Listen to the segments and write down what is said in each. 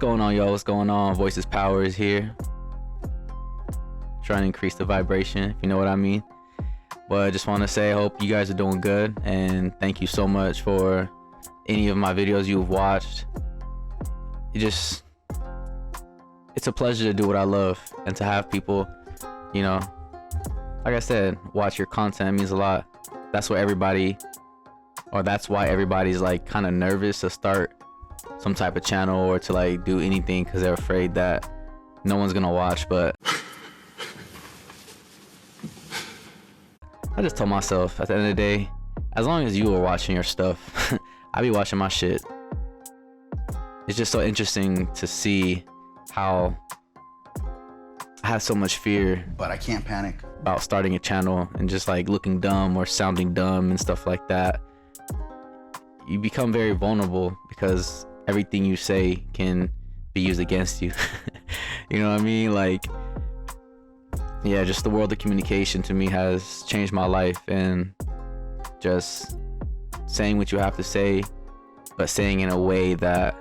going on, y'all? What's going on? Voices Power is here. Trying to increase the vibration, if you know what I mean. But I just want to say I hope you guys are doing good, and thank you so much for any of my videos you've watched. It's a pleasure to do what I love, and to have people, you know, like I said, watch your content. It means a lot. That's why everybody's like kind of nervous to start some type of channel or to like do anything, because they're afraid that no one's gonna watch. But I just told myself at the end of the day, as long as you are watching your stuff, I be watching my shit. It's just so interesting to see how I have so much fear, but I can't panic about starting a channel and just like looking dumb or sounding dumb and stuff like that. You become very vulnerable because everything you say can be used against you. You know what I mean? Like, yeah, just the world of communication to me has changed my life, and just saying what you have to say, but saying in a way that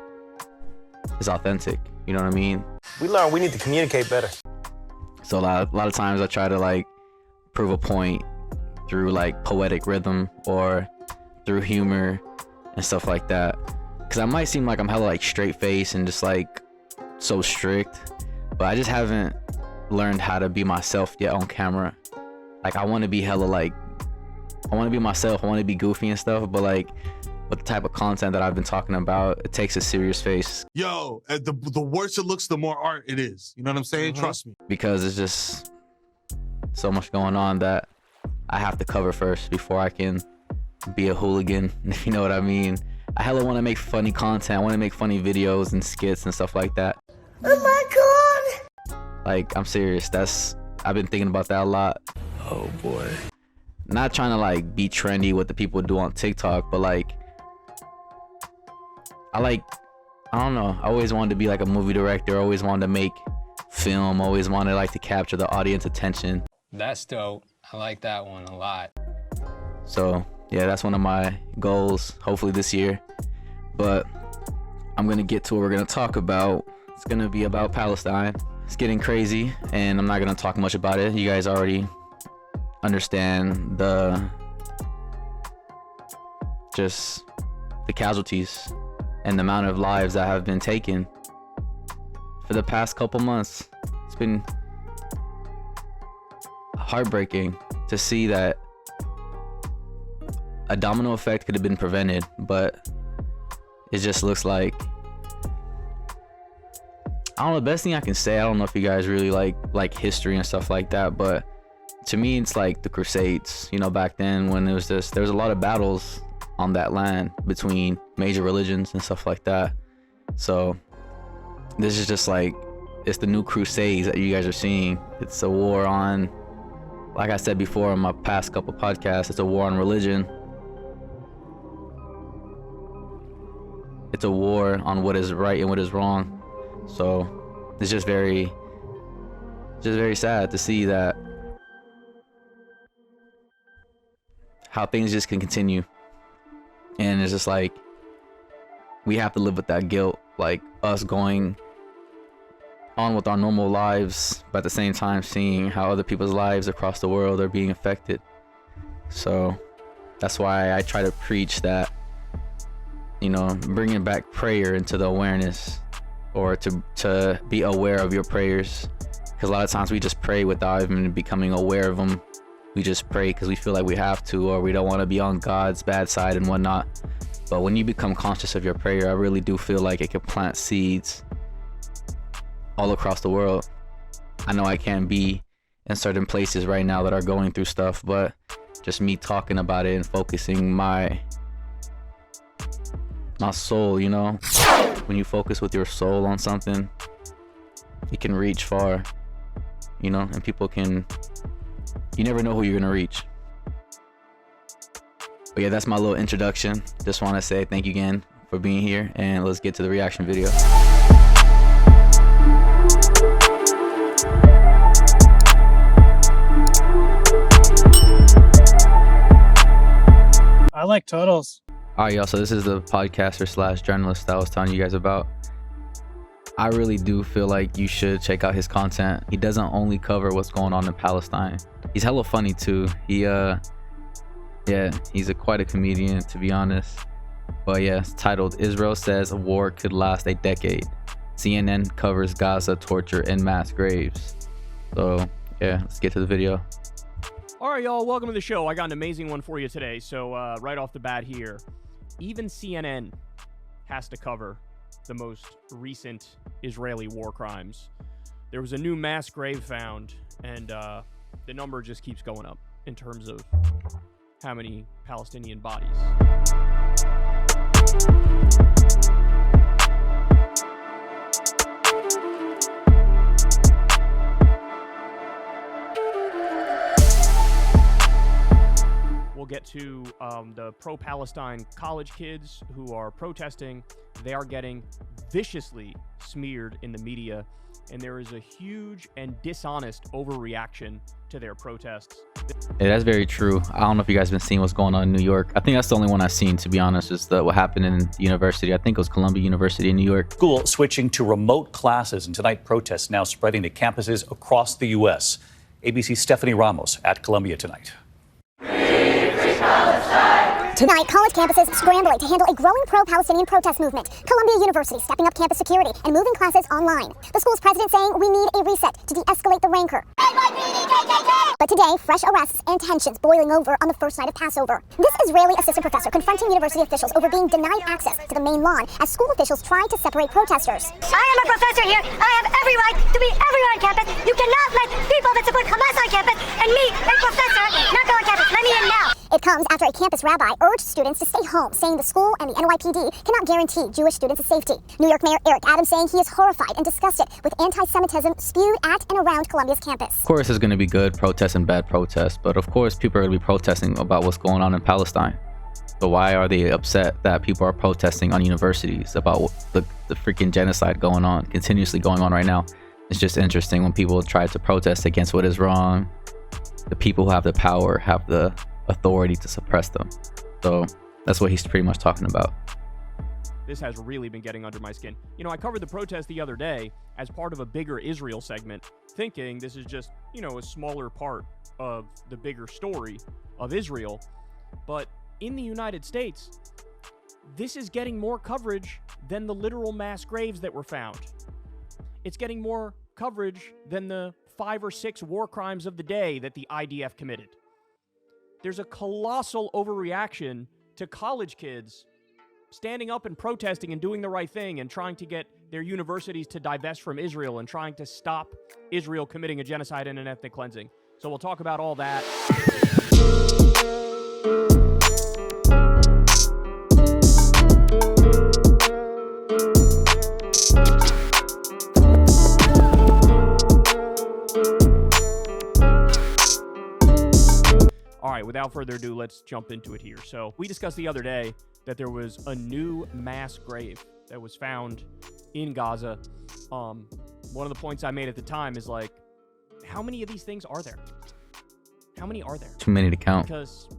is authentic. You know what I mean? We learned we need to communicate better. So a lot of times I try to like prove a point through like poetic rhythm or through humor and stuff like that, because I might seem like I'm hella like straight face and just like so strict, but I just haven't learned how to be myself yet on camera. Like, I want to be hella like, I want to be myself, I want to be goofy and stuff, but like with the type of content that I've been talking about, it takes a serious face. Yo, the worse it looks, the more art it is. You know what I'm saying? Trust me. Because it's just so much going on that I have to cover first before I can be a hooligan, if you know what I mean. I hella want to make funny content. I want to make funny videos and skits and stuff like that. Oh my god! Like, I'm serious. I've been thinking about that a lot. Oh boy. Not trying to like be trendy what the people do on TikTok, but like, I don't know, I always wanted to be like a movie director, always wanted to make film, always wanted like to capture the audience attention. That's dope. I like that one a lot. So yeah, that's one of my goals, hopefully this year. But I'm gonna get to what we're gonna talk about. It's gonna be about Palestine. It's getting crazy, and I'm not gonna talk much about it. You guys already understand the casualties and the amount of lives that have been taken for the past couple months. It's been heartbreaking to see that a domino effect could have been prevented, but it just looks like, I don't know, the best thing I can say, I don't know if you guys really like history and stuff like that, but to me it's like the Crusades, you know, back then when there was a lot of battles on that land between major religions and stuff like that. So this is just like, it's the new Crusades that you guys are seeing. It's a war on, like I said before in my past couple podcasts, it's a war on religion. It's a war on what is right and what is wrong. So it's just very sad to see that, how things just can continue. And it's just like, we have to live with that guilt, like us going on with our normal lives, but at the same time seeing how other people's lives across the world are being affected. So that's why I try to preach that, you know, bringing back prayer into the awareness, or to be aware of your prayers, because a lot of times we just pray without even becoming aware of them. We just pray because we feel like we have to, or we don't want to be on God's bad side and whatnot. But when you become conscious of your prayer, I really do feel like it can plant seeds all across the world. I know I can't be in certain places right now that are going through stuff, but just me talking about it and focusing my soul, you know, when you focus with your soul on something, it can reach far, you know, and people can, you never know who you're gonna reach. But yeah, that's my little introduction. Just want to say thank you again for being here, and let's get to the reaction video. I like turtles. All right, y'all, so this is the podcaster slash journalist that I was telling you guys about. I really do feel like you should check out his content. He doesn't only cover what's going on in Palestine. He's hella funny too. Yeah, he's quite a comedian, to be honest. But yeah, it's titled "Israel Says a War Could Last a Decade. CNN Covers Gaza Torture in Mass Graves." So yeah, let's get to the video. All right, y'all, welcome to the show. I got an amazing one for you today. So right off the bat here, even CNN has to cover the most recent Israeli war crimes. There was a new mass grave found, and the number just keeps going up in terms of how many Palestinian bodies. We'll get to the pro-Palestine college kids who are protesting. They are getting viciously smeared in the media, and there is a huge and dishonest overreaction to their protests. Yeah, that's very true. I don't know if you guys have been seeing what's going on in New York. I think that's the only one I've seen, to be honest, is what happened in the university. I think it was Columbia University in New York. School switching to remote classes, and tonight protests now spreading to campuses across the U.S. ABC's Stephanie Ramos at Columbia tonight. Tonight, college campuses scrambling to handle a growing pro-Palestinian protest movement. Columbia University stepping up campus security and moving classes online. The school's president saying we need a reset to de-escalate the rancor. But today, fresh arrests and tensions boiling over on the first night of Passover. This Israeli assistant professor confronting university officials over being denied access to the main lawn as school officials try to separate protesters. I am a professor here. I have every right to be everywhere on campus. You cannot let people that support Hamas on campus and me, a professor, not go on campus. Let me in now. It comes after a campus rabbi urged students to stay home, saying the school and the NYPD cannot guarantee Jewish students' safety. New York Mayor Eric Adams saying he is horrified and disgusted with anti-Semitism spewed at and around Columbia's campus. Of course, there's going to be good protests and bad protests, but of course, people are going to be protesting about what's going on in Palestine. So why are they upset that people are protesting on universities about the freaking genocide continuously going on right now? It's just interesting when people try to protest against what is wrong. The people who have the power have the authority to suppress them. So that's what he's pretty much talking about. This has really been getting under my skin. You know, I covered the protest the other day as part of a bigger Israel segment, thinking this is just, you know, a smaller part of the bigger story of Israel. But in the United States, this is getting more coverage than the literal mass graves that were found. It's getting more coverage than the 5 or 6 war crimes of the day that the IDF committed. There's a colossal overreaction to college kids standing up and protesting and doing the right thing and trying to get their universities to divest from Israel and trying to stop Israel committing a genocide and an ethnic cleansing. So we'll talk about all that. All right, without further ado, let's jump into it here. So we discussed the other day that there was a new mass grave that was found in Gaza. One of the points I made at the time is like, how many of these things are there? How many are there? Too many to count. Because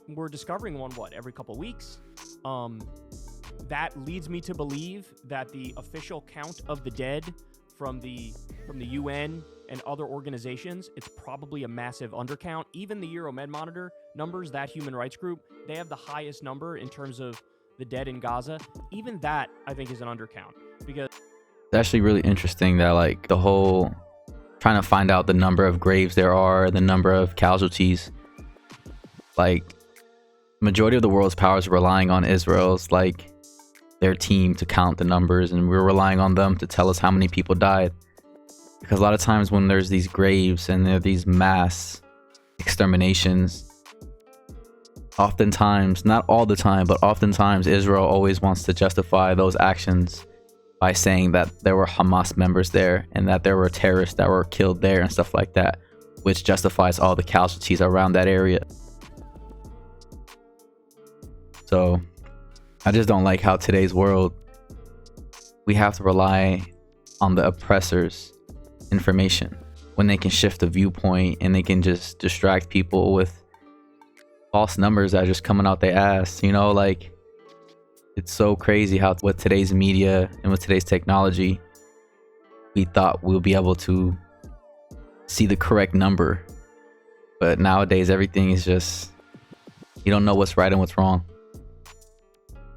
we're discovering one, every couple weeks? That leads me to believe that the official count of the dead from the UN and other organizations, it's probably a massive undercount. Even the Euromed Monitor numbers, that human rights group, they have the highest number in terms of the dead in Gaza. Even that, I think, is an undercount. Because It's actually really interesting that, like, the whole trying to find out the number of graves there are, the number of casualties. Like, majority of the world's powers are relying on Israel's, like, their team to count the numbers, and we're relying on them to tell us how many people died. Because a lot of times when there's these graves and there are these mass exterminations, oftentimes, not all the time, but oftentimes Israel always wants to justify those actions by saying that there were Hamas members there and that there were terrorists that were killed there and stuff like that, which justifies all the casualties around that area. So I just don't like how today's world, we have to rely on the oppressors' information when they can shift the viewpoint and they can just distract people with false numbers that are just coming out their ass. You know, like, it's so crazy how with today's media and with today's technology, we thought we'll be able to see the correct number. But nowadays, everything is just, you don't know what's right and what's wrong.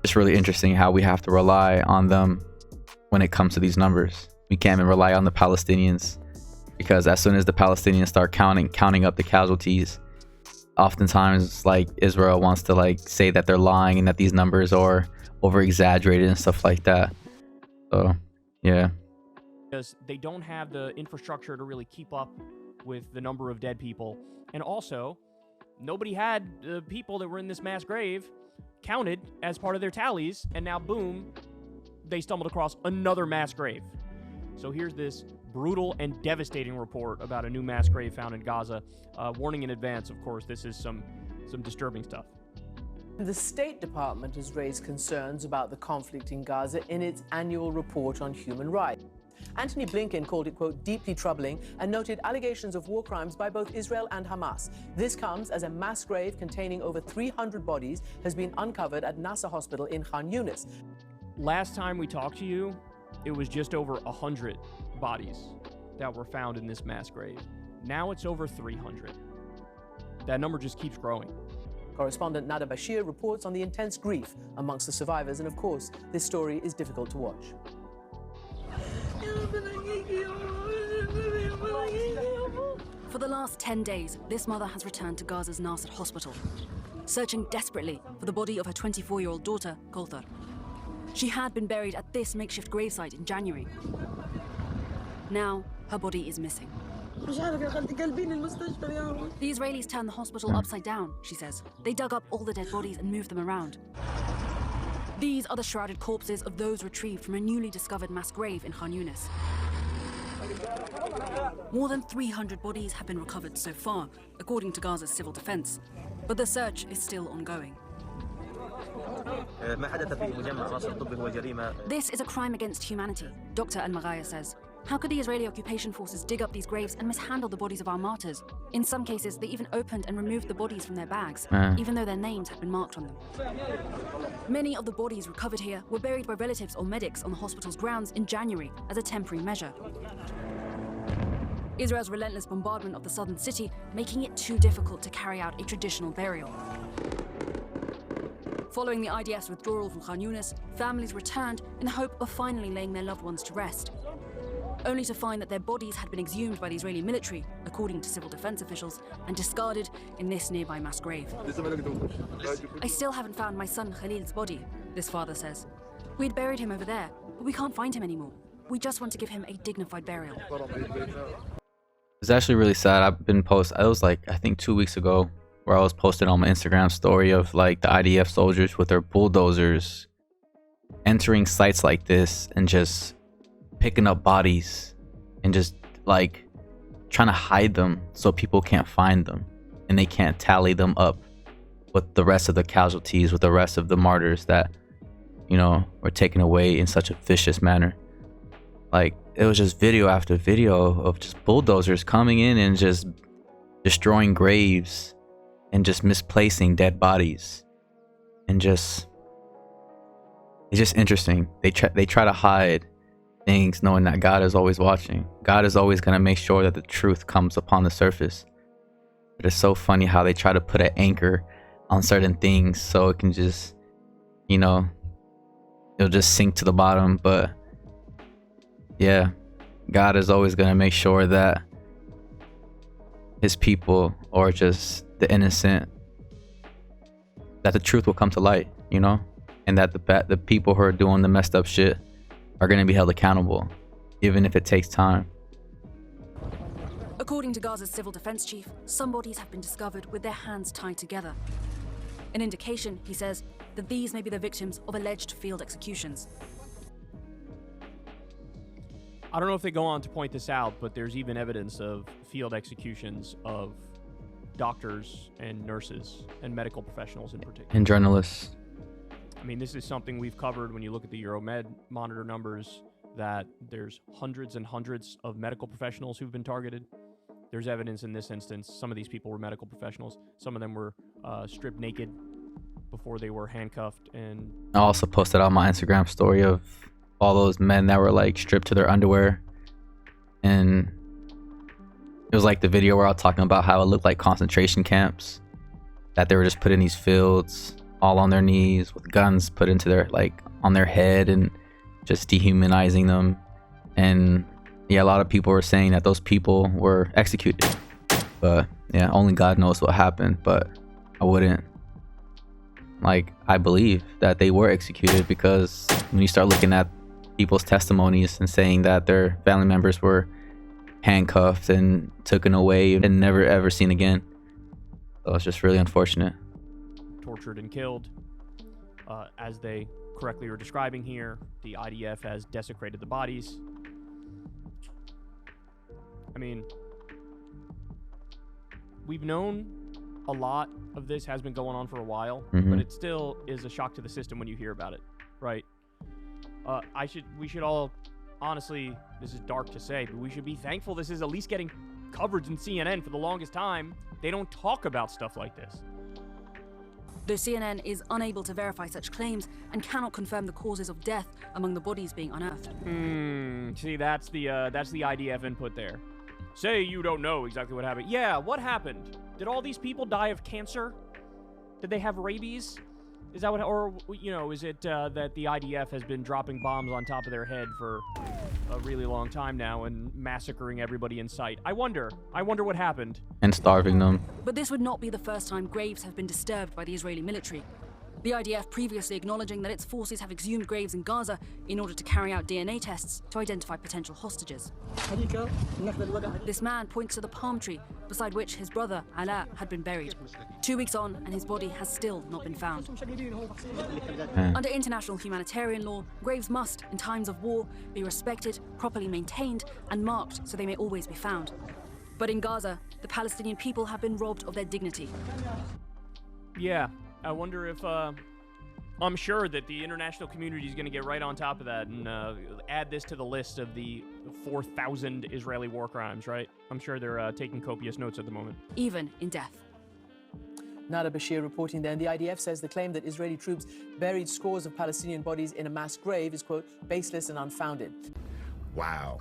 It's really interesting how we have to rely on them when it comes to these numbers. We can't even rely on the Palestinians, because as soon as the Palestinians start counting up the casualties, oftentimes like Israel wants to like say that they're lying and that these numbers are over exaggerated and stuff like that. So yeah, because they don't have the infrastructure to really keep up with the number of dead people, and also nobody had the people that were in this mass grave counted as part of their tallies, and now boom, they stumbled across another mass grave. So here's this brutal and devastating report about a new mass grave found in Gaza. Warning in advance, of course, this is some disturbing stuff. The State Department has raised concerns about the conflict in Gaza in its annual report on human rights. Antony Blinken called it, quote, deeply troubling, and noted allegations of war crimes by both Israel and Hamas. This comes as a mass grave containing over 300 bodies has been uncovered at Nasser Hospital in Khan Yunis. Last time we talked to you, it was just over 100 bodies that were found in this mass grave. Now it's over 300. That number just keeps growing. Correspondent Nada Bashir reports on the intense grief amongst the survivors, and of course, this story is difficult to watch. For the last 10 days, this mother has returned to Gaza's Nasser hospital, searching desperately for the body of her 24-year-old daughter, Kauthar. She had been buried at this makeshift gravesite in January. Now, her body is missing. The Israelis turned the hospital upside down, she says. They dug up all the dead bodies and moved them around. These are the shrouded corpses of those retrieved from a newly discovered mass grave in Khan Yunis. More than 300 bodies have been recovered so far, according to Gaza's civil defense. But the search is still ongoing. This is a crime against humanity, Dr. Al-Maghaya says. How could the Israeli occupation forces dig up these graves and mishandle the bodies of our martyrs? In some cases, they even opened and removed the bodies from their bags, even though their names had been marked on them. Many of the bodies recovered here were buried by relatives or medics on the hospital's grounds in January as a temporary measure. Israel's relentless bombardment of the southern city making it too difficult to carry out a traditional burial. Following the IDF's withdrawal from Khan Yunis, families returned in the hope of finally laying their loved ones to rest, only to find that their bodies had been exhumed by the Israeli military, according to civil defense officials, and discarded in this nearby mass grave. I still haven't found my son Khalil's body, this father says. We'd buried him over there, but we can't find him anymore. We just want to give him a dignified burial. It's actually really sad. I've been it was like, I think 2 weeks ago, where I was posting on my Instagram story of like the IDF soldiers with their bulldozers entering sites like this and just picking up bodies and just like trying to hide them so people can't find them and they can't tally them up with the rest of the casualties, with the rest of the martyrs that, you know, were taken away in such a vicious manner. Like, it was just video after video of just bulldozers coming in and just destroying graves and just misplacing dead bodies, and just, it's just interesting. They try to hide things knowing that God is always watching. God is always going to make sure that the truth comes upon the surface. But it's so funny how they try to put an anchor on certain things so it can just, you know, it'll just sink to the bottom. But yeah, God is always going to make sure that his people, or just the innocent, that the truth will come to light, you know, and that the people who are doing the messed up shit are going to be held accountable, even if it takes time. According to Gaza's civil defense chief, some bodies have been discovered with their hands tied together. An indication, he says, that these may be the victims of alleged field executions. I don't know if they go on to point this out, but there's even evidence of field executions of doctors and nurses and medical professionals in particular. And journalists. I mean, this is something we've covered when you look at the Euromed monitor numbers, that there's hundreds and hundreds of medical professionals who've been targeted. There's evidence in this instance, some of these people were medical professionals. Some of them were stripped naked before they were handcuffed. And I also posted on my Instagram story of all those men that were like stripped to their underwear And it was like the video where I was talking about how it looked like concentration camps, that they were just put in these fields all on their knees with guns put into their, like, on their head, and just dehumanizing them. And yeah, a lot of people were saying that those people were executed, but yeah, only God knows what happened. But I wouldn't, like, I believe that they were executed, because when you start looking at people's testimonies and saying that their family members were handcuffed and taken away and never ever seen again, so it's just really unfortunate. Tortured and killed. As they correctly are describing here, the IDF has desecrated the bodies. I mean, we've known a lot of this has been going on for a while, but it still is a shock to the system when you hear about it, right? We should all, honestly, this is dark to say, but we should be thankful this is at least getting coverage in CNN. For the longest time, they don't talk about stuff like this. Though CNN is unable to verify such claims and cannot confirm the causes of death among the bodies being unearthed. See, that's the IDF input there. Say you don't know exactly what happened. Yeah, what happened? Did all these people die of cancer? Did they have rabies? Is that what, or, you know, is it that the IDF has been dropping bombs on top of their head for a really long time now and massacring everybody in sight? I wonder what happened. And starving them. But this would not be the first time graves have been disturbed by the Israeli military. The IDF previously acknowledging that its forces have exhumed graves in Gaza in order to carry out DNA tests to identify potential hostages. This man points to the palm tree beside which his brother, Ala, had been buried. 2 weeks on, and his body has still not been found. Under international humanitarian law, graves must, in times of war, be respected, properly maintained, and marked so they may always be found. But in Gaza, the Palestinian people have been robbed of their dignity. Yeah, I wonder if, I'm sure that the international community is going to get right on top of that and add this to the list of the 4,000 Israeli war crimes, right? I'm sure they're taking copious notes at the moment. Even in death. Nada Bashir reporting then. The IDF says the claim that Israeli troops buried scores of Palestinian bodies in a mass grave is, quote, baseless and unfounded. Wow.